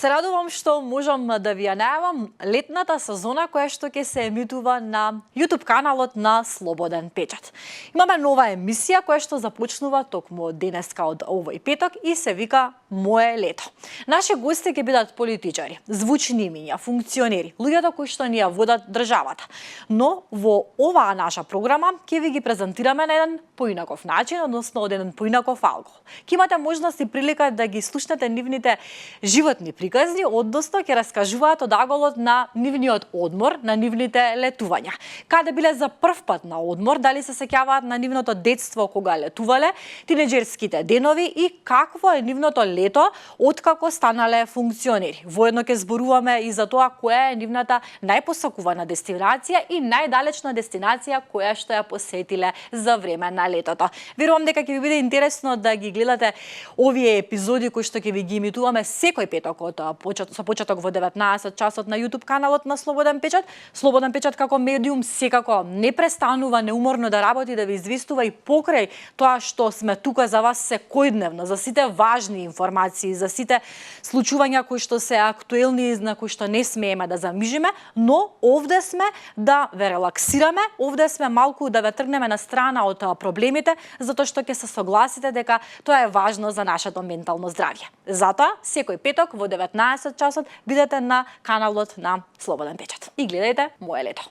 Се радувам што можам да ви ја најавам летната сезона која што ќе се емитува на YouTube каналот на Слободен печат. Имаме нова емисија која што започнува токму денеска од овој петок и се вика Моје лето. Наши гости ќе бидат политичари, звучни имиња, функционери, луѓето кои што ни ја водат државата. Но во оваа наша програма ќе ви ги презентираме на еден поинаков начин, односно од еден поинаков алгол. Ќе имате можност и прилика да ги слушнете нивните животни приказни, односно ќе раскажуваат од аголот на нивниот одмор, на нивните летувања. Каде биле за прв пат на одмор, дали се сеќаваат на нивното детство кога летувале, тинеџерските денови и какво е нивното лето откако станале функционери. Воедно ќе зборуваме и за тоа која е нивната најпосакувана дестинација и најдалечна дестинација која што ја посетиле за време на летото. Верувам дека ќе ви биде интересно да ги гледате овие епизоди кои што ќе ви ги имитуваме секој петок со почеток во 19 часот на YouTube каналот на Слободен печат. Слободен печат како медиум секако не престанува неуморно да работи, да ви известува и покрај тоа што сме тука за вас секојдневно, за сите важни информации, за сите случувања кои што се актуелни, на кои што не смееме да замижиме, но овде сме да ве релаксираме, овде сме малку да ве тргнеме на страна од проблемите, затоа што ќе се согласите дека тоа е важно за нашето ментално здравје. Затоа, секој петок во 19 часот бидете на каналот на Слободен печат и гледајте Моје лето.